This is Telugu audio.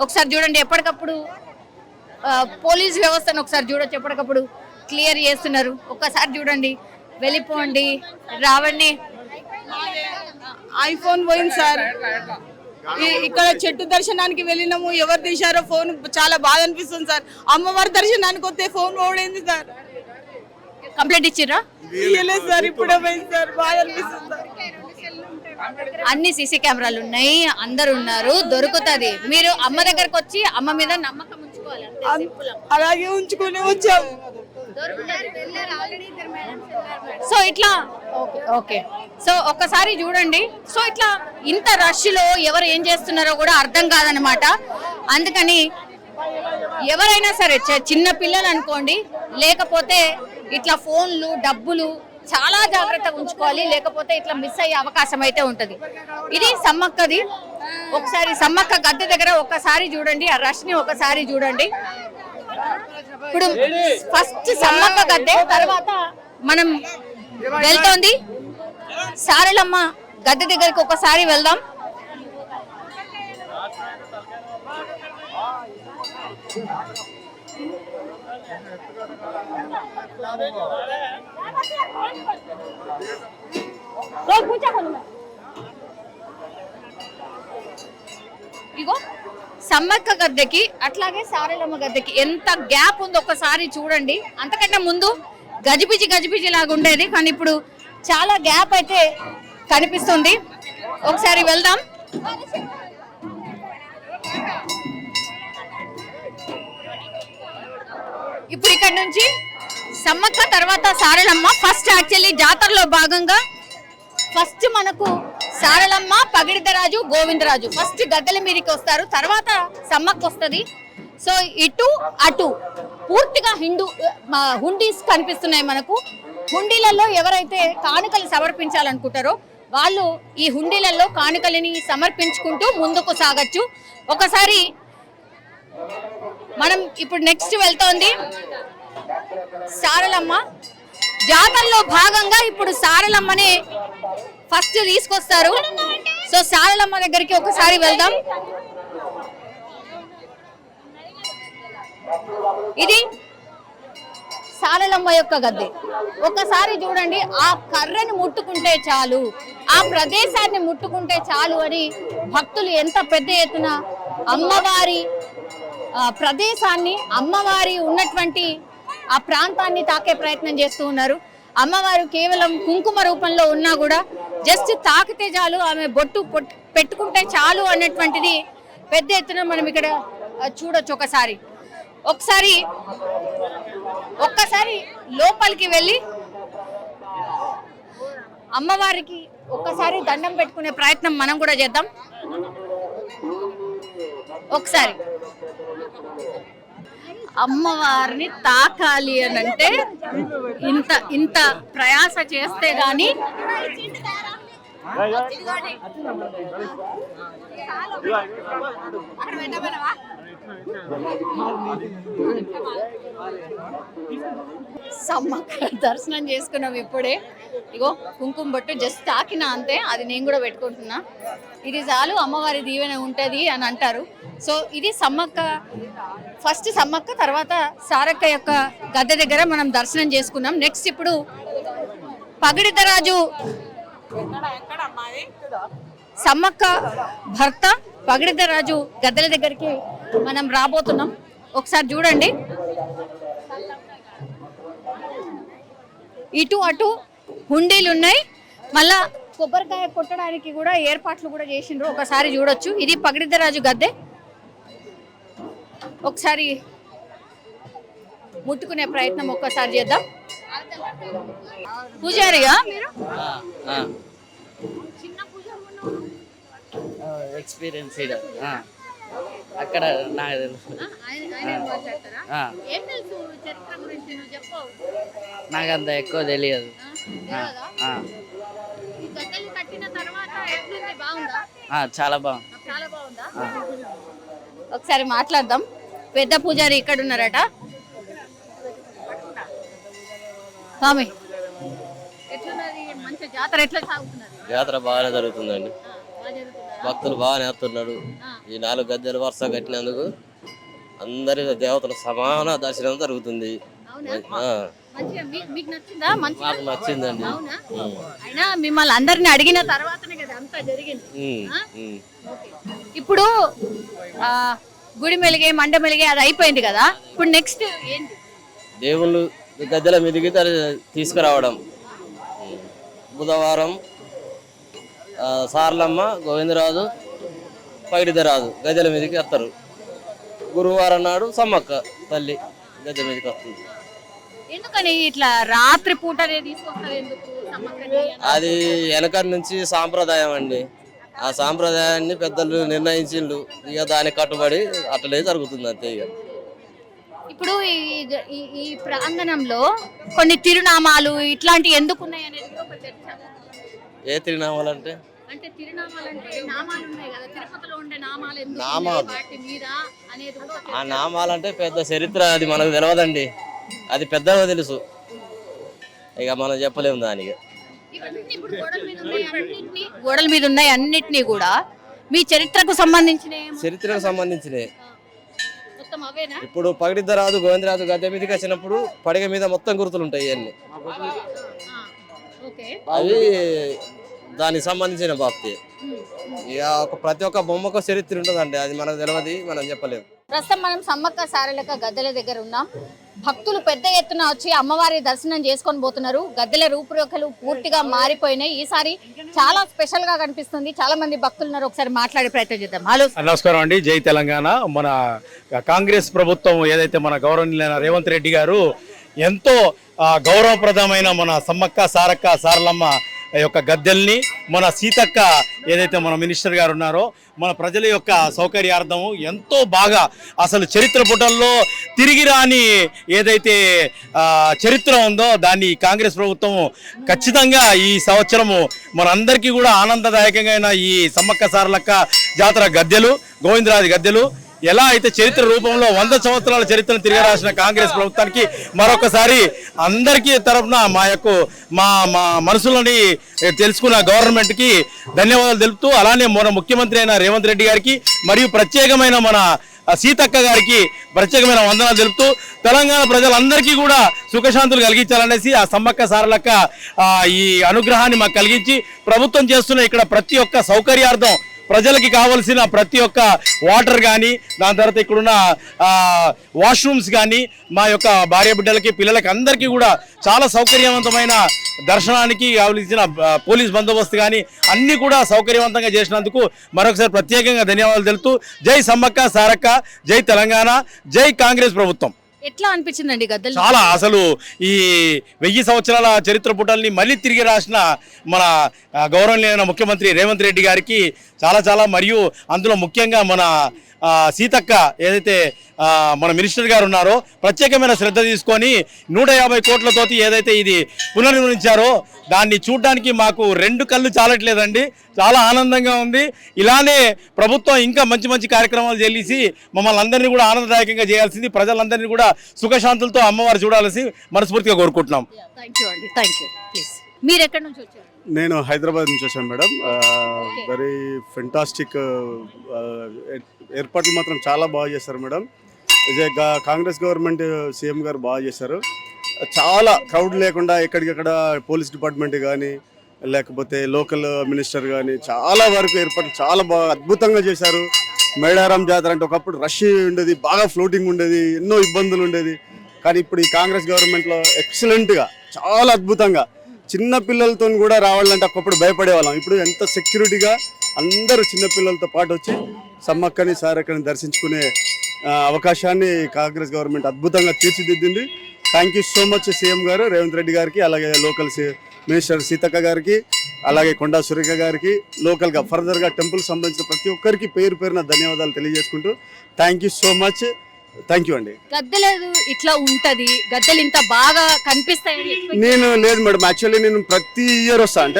ఒకసారి చూడండి, ఎప్పటికప్పుడు పోలీస్ వ్యవస్థను ఒకసారి చూడొచ్చు, ఎప్పటికప్పుడు క్లియర్ చేస్తున్నారు. ఒక్కసారి చూడండి, వెళ్ళిపోండి, రావండి. ఐఫోన్ పోయింది సార్. ఇక్కడ చెట్టు దర్శనానికి వెళ్ళినాము, ఎవరు తీశారో ఫోన్, చాలా బాధ అనిపిస్తుంది సార్. అమ్మవారి దర్శనానికి వస్తే ఫోన్ పోయింది సార్. కంప్లైంట్ ఇచ్చిర్రా? ఇయ్యలేదు సార్, ఇప్పుడే పోయింది సార్. బాధ అనిపిస్తుంది సార్. అన్ని సీసీ కెమెరాలు ఉన్నాయి, అందరు ఉన్నారు, దొరుకుతుంది. మీరు అమ్మ దగ్గరకు వచ్చి అమ్మ మీద నమ్మకం ఉంచుకోవాలి, అలాగే ఉంచుకొని వచ్చాం. సో ఇట్లా ఓకే. సో ఒక్కసారి చూడండి. సో ఇట్లా ఇంత రష్ లో ఎవరు ఏం చేస్తున్నారో కూడా అర్థం కాదనమాట. అందుకని ఎవరైనా సరే, చిన్న పిల్లలు అనుకోండి, లేకపోతే ఇట్లా ఫోన్లు, డబ్బులు చాలా జాగ్రత్తగా ఉంచుకోవాలి, లేకపోతే ఇట్లా మిస్ అయ్యే అవకాశం అయితే ఉంటది. ఇది సమ్మక్కది. ఒకసారి సమ్మక్క గద్దె దగ్గర ఒక్కసారి చూడండి, ఆ రష్ ని ఒకసారి చూడండి. ఇప్పుడు ఫస్ట్ సమ్మక్క గద్దె, తర్వాత మనం వెళ్తోంది సారలమ్మ గద్దె దగ్గరికి ఒకసారి వెళ్దాం. ఇగో సమ్మక్క గద్దెకి అట్లాగే సారలమ్మ గద్దెకి ఎంత గ్యాప్ ఉందో ఒకసారి చూడండి. అంతకంటే ముందు గజిబిజి లాగా ఉండేది, కానీ ఇప్పుడు చాలా గ్యాప్ అయితే కనిపిస్తుంది. ఒకసారి వెళ్దాం. ఇప్పుడు ఇక్కడ నుంచి సమ్మక్క తర్వాత సారలమ్మ. ఫస్ట్ యాక్చువల్లీ జాతరలో భాగంగా ఫస్ట్ మనకు సారలమ్మ, పగిడిద్దరాజు, గోవిందరాజు ఫస్ట్ గద్దెల మీదకి వస్తారు, తర్వాత సమ్మక్క వస్తుంది. సో ఇటు అటు పూర్తిగా హుండీస్ కనిపిస్తున్నాయి మనకు. హుండీలలో ఎవరైతే కానుకలు సమర్పించాలనుకుంటారో వాళ్ళు ఈ హుండీలలో కానుకలని సమర్పించుకుంటూ ముందుకు సాగచ్చు. ఒకసారి మనం ఇప్పుడు నెక్స్ట్ వెళ్తోంది సారలమ్మ. జాతరలో భాగంగా ఇప్పుడు సారలమ్మని ఫస్ట్ తీసుకొస్తారు. సో సారలమ్మ దగ్గరికి ఒకసారి వెళ్దాం. ఇది సారలమ్మ యొక్క గద్దె. ఒకసారి చూడండి, ఆ కర్రని ముట్టుకుంటే చాలు, ఆ ప్రదేశాన్ని ముట్టుకుంటే చాలు అని భక్తులు ఎంత పెద్ద ఎత్తున అమ్మవారి ప్రదేశాన్ని, అమ్మవారి ఉన్నటువంటి ఆ ప్రాంతాన్ని తాకే ప్రయత్నం చేస్తూ ఉన్నారు. అమ్మవారు కేవలం కుంకుమ రూపంలో ఉన్నా కూడా జస్ట్ తాకితే చాలు, ఆమె బొట్టు పెట్టుకుంటే చాలు అన్నటువంటిది పెద్ద ఎత్తున మనం ఇక్కడ చూడొచ్చు. ఒక్కసారి లోపలికి వెళ్ళి అమ్మవారికి ఒక్కసారి దండం పెట్టుకునే ప్రయత్నం మనం కూడా చేద్దాం. ఒకసారి అమ్మవారిని తాకాలి అని అంటే ఇంత ప్రయాస చేస్తే గాని సమ్మక్క దర్శనం చేసుకున్నాం ఇప్పుడే. ఇగో కుంకుమ బొట్టు జస్ట్ తాకినా అంతే, అది నేను కూడా పెట్టుకుంటున్నా. ఇది చాలు, అమ్మవారి దీవెన ఉంటది అని అంటారు. సో ఇది సమ్మక్క, ఫస్ట్ సమ్మక్క తర్వాత సారక్క యొక్క గద్దె దగ్గర మనం దర్శనం చేసుకున్నాం. నెక్స్ట్ ఇప్పుడు పగిడిద్దరాజు సమ్మక్క భర్త పగిడిద్దరాజు గద్దెల దగ్గరికి మనం రాబోతున్నాం. ఒకసారి చూడండి, ఇటు అటు హుండీలు ఉన్నాయి, మళ్ళా కొబ్బరికాయ కొట్టడానికి కూడా ఏర్పాట్లు కూడా చేసిండ్రు. ఒకసారి చూడొచ్చు, ఇది పగిడిద్దరాజు గద్దె. ఒకసారి ముట్టుకునే ప్రయత్నం ఒక్కసారి చేద్దాం. పూజారిగా మీరు ఎక్స్పీరియన్స్ అక్కడ నాకు తెలుసు. నాకు అంత ఎక్కువ తెలియదు. చాలా బాగుంది. ఒకసారి మాట్లాడదాం. పెద్ద పూజారి ఇక్కడ ఉన్నారట. స్వామి, ఎట్లున్నది? మంచి జాతర ఎట్లా సాగుతున్నది? జాతర బాగా జరుగుతుందండి. భక్తులు బాగా నేస్తున్నాడు. ఈ 4 గద్దెలు వరుస కట్టినందుకు అందరి దేవతల సమాన దర్శనం జరుగుతుంది. మీకు నచ్చిందా? మాకు నచ్చిందండి. అయినా మిమ్మల్ని అందరిని అడిగిన తర్వాతనే కదా అంతా జరిగింది. ఇప్పుడు గుడి మెలిగే మండ మెలిగే అది అయిపోయింది కదా, ఇప్పుడు నెక్స్ట్ ఏంటి? దేవుళ్ళు గద్దెల మీదకి తీసుకురావడం. బుధవారం సార్లమ్మ, గోవిందరాజు, పైడిదరాజు గద్దెల మీదకి వస్తారు. గురువారం నాడు సమ్మక్క తల్లి గద్దె మీదకి వస్తుంది. ఎందుకని ఇట్లా రాత్రి పూటనే తీసుకొస్తారు? ఎందుకు సమ్మక్కని? అది వెనకటి నుంచి సాంప్రదాయం అండి. ఆ సాంప్రదాయాన్ని పెద్దలు నిర్ణయించిండు. ఇక దానికి కట్టుబడి అట్లే జరుగుతుంది అంతే. ఇక ఇప్పుడు ఈ ప్రాంగణంలో కొన్ని తిరునామాలు ఇట్లాంటివి ఎందుకు ఉన్నాయి అనేది ఒక చర్చ. ఏ తిరునామాలు అంటే తిరునామాలు అంటే నామాలు ఉన్నాయి కదా, తిరుపతిలో ఉండే నామాలు ఎందుకు నామాలు? ఉన్నాయి వాటి మీద అనేది కూడా ఒక ఆ నామాలంటే పెద్ద చరిత్ర, అది మనకు తెలియదండి. అది పెద్దగా తెలుసు, ఇక మనం చెప్పలేము దానికి. ఇవన్నీ ఇప్పుడు గోడల మీద ఉన్నాయి అన్నిటినీ కూడా మీ చరిత్రకు సంబంధించిన చరిత్రకు సంబంధించినవి మొత్తం అవేనా? ఇప్పుడు పగిడిద్దరాజు, గోవిందరాజు గద్దె మీదకి వచ్చినప్పుడు పడగ మీద మొత్తం గుర్తులు ఉంటాయి. ఇవన్నీ ఓకే. అవి దానికి సంబంధించిన బాప్తి. ఇక ప్రతి ఒక్క బొమ్మకు చరిత్ర ఉంటుందండి, అది మనకు తెలియదు, మనం చెప్పలేము. ప్రస్తుతం మనం సమ్మక్క సారలక్క గద్దెల దగ్గర ఉన్నాం. భక్తులు పెద్ద ఎత్తున వచ్చి అమ్మవారి దర్శనం చేసుకొని పోతున్నారు. గద్దెల రూపురేఖలు పూర్తిగా మారిపోయినాయి. ఈసారి చాలా స్పెషల్ గా కనిపిస్తుంది. చాలా మంది భక్తులు ఉన్నారు, ఒకసారి మాట్లాడే ప్రయత్నం చేద్దాం. హలో, నమస్కారం అండి. జై తెలంగాణ. మన కాంగ్రెస్ ప్రభుత్వం ఏదైతే మన గౌరవనీయులైన రేవంత్ రెడ్డి గారు ఎంతో గౌరవప్రదమైన మన సమ్మక్క సారక్క సారలమ్మ యొక్క గద్దెల్ని, మన సీతక్క ఏదైతే మన మినిస్టర్ గారు ఉన్నారో మన ప్రజల యొక్క సౌకర్యార్థము ఎంతో బాగా అసలు చరిత్ర పుటల్లో తిరిగి రాని ఏదైతే చరిత్ర ఉందో దాన్ని కాంగ్రెస్ ప్రభుత్వం ఖచ్చితంగా ఈ సంవత్సరము మనందరికీ కూడా ఆనందదాయకంగా ఈ సమ్మక్క సారలక్క జాతర గద్దెలు, గోవిందరాజు గద్దెలు ఎలా అయితే చరిత్ర రూపంలో 100 సంవత్సరాల చరిత్రను తిరిగి రాసిన కాంగ్రెస్ ప్రభుత్వానికి మరొకసారి అందరికీ తరఫున మా మనసులోని తెలుసుకున్న గవర్నమెంట్కి ధన్యవాదాలు తెలుపుతూ, అలానే మన ముఖ్యమంత్రి అయిన రేవంత్ రెడ్డి గారికి మరియు ప్రత్యేకమైన మన సీతక్క గారికి ప్రత్యేకమైన వందనాలు తెలుపుతూ తెలంగాణ ప్రజలందరికీ కూడా సుఖశాంతులు కలిగించాలనేసి ఆ సమ్మక్క సారలక్క ఈ అనుగ్రహాన్ని మాకు కలిగించి ప్రభుత్వం చేస్తున్న ఇక్కడ ప్రతి ఒక్క సౌకర్యార్థం ప్రజలకి కావాల్సిన ప్రతి ఒక్క వాటర్ కానీ, దాని తర్వాత ఇక్కడున్న వాష్రూమ్స్ కానీ మా యొక్క భార్య బిడ్డలకి పిల్లలకి అందరికీ కూడా చాలా సౌకర్యవంతమైన దర్శనానికి కావలసిన పోలీస్ బందోబస్తు కానీ అన్నీ కూడా సౌకర్యవంతంగా చేసినందుకు మరొకసారి ప్రత్యేకంగా ధన్యవాదాలు తెలుపుతూ జై సమ్మక్క సారక్క, జై తెలంగాణ, జై కాంగ్రెస్ ప్రభుత్వం. ఎట్లా అనిపించిందండి గద్దెలు? చాలా అసలు ఈ 1000 సంవత్సరాల చరిత్ర పుటల్ని మళ్ళీ తిరిగి రాసిన మన గౌరవనీయమైన ముఖ్యమంత్రి రేవంత్ రెడ్డి గారికి చాలా మరియు అందులో ముఖ్యంగా మన సీతక్క ఏదైతే మన మినిస్టర్ గారు ఉన్నారో ప్రత్యేకమైన శ్రద్ధ తీసుకొని 150 కోట్లతోటి ఏదైతే ఇది పునర్నిర్మించారో దాన్ని చూడడానికి మాకు 2 కళ్ళు చాలట్లేదండి. చాలా ఆనందంగా ఉంది. ఇలానే ప్రభుత్వం ఇంకా మంచి కార్యక్రమాలు చేసి మమ్మల్ని అందరినీ కూడా ఆనందదాయకంగా చేయాల్సింది, ప్రజలందరినీ కూడా సుఖశాంతులతో అమ్మవారు చూడాల్సి మనస్ఫూర్తిగా కోరుకుంటున్నాం. మీరు ఎక్కడి నుంచి వచ్చారు? నేను హైదరాబాద్ నుంచి వచ్చాను మేడం. వెరీ ఫెంటాస్టిక్ ఏర్పాట్లు మాత్రం చాలా బాగా చేశారు మేడం. కాంగ్రెస్ గవర్నమెంట్ సీఎం గారు బాగా చేశారు. చాలా క్రౌడ్ లేకుండా ఎక్కడికక్కడ పోలీస్ డిపార్ట్మెంట్ కానీ లేకపోతే లోకల్ మినిస్టర్ కానీ చాలా వరకు ఏర్పాట్లు చాలా బాగా అద్భుతంగా చేశారు. మేడారం జాతర అంటే ఒకప్పుడు రష్ ఉండేది, బాగా ఫ్లోటింగ్ ఉండేది, ఎన్నో ఇబ్బందులు ఉండేది. కానీ ఇప్పుడు ఈ కాంగ్రెస్ గవర్నమెంట్లో ఎక్సలెంట్గా చాలా అద్భుతంగా చిన్న పిల్లలతో కూడా రావాలంటే ఒకప్పుడు భయపడేవాళ్ళం. ఇప్పుడు ఎంత సెక్యూరిటీగా అందరూ చిన్నపిల్లలతో పాటు వచ్చి సమ్మక్కని సారక్కని దర్శించుకునే అవకాశాన్ని కాంగ్రెస్ గవర్నమెంట్ అద్భుతంగా తీర్చిదిద్దింది. Thank you so much CM గారు రేవంత్ రెడ్డి గారికి, అలాగే లోకల్ మినిస్టర్ సీతక్క గారికి, అలాగే కొండా సురేఖ గారికి, లోకల్గా ఫర్దర్గా టెంపుల్ సంబంధించిన ప్రతి ఒక్కరికి పేరున ధన్యవాదాలు తెలియజేసుకుంటూ thank you so much. Thank you అండి. గద్దెలు ఇట్లా ఉంటది, గద్దెలు ఇంత బాగా కనిపిస్తాయని నేను లేదు మేడం, యాక్చువల్లీ నేను ప్రతి ఇయర్ వస్తా. అంటే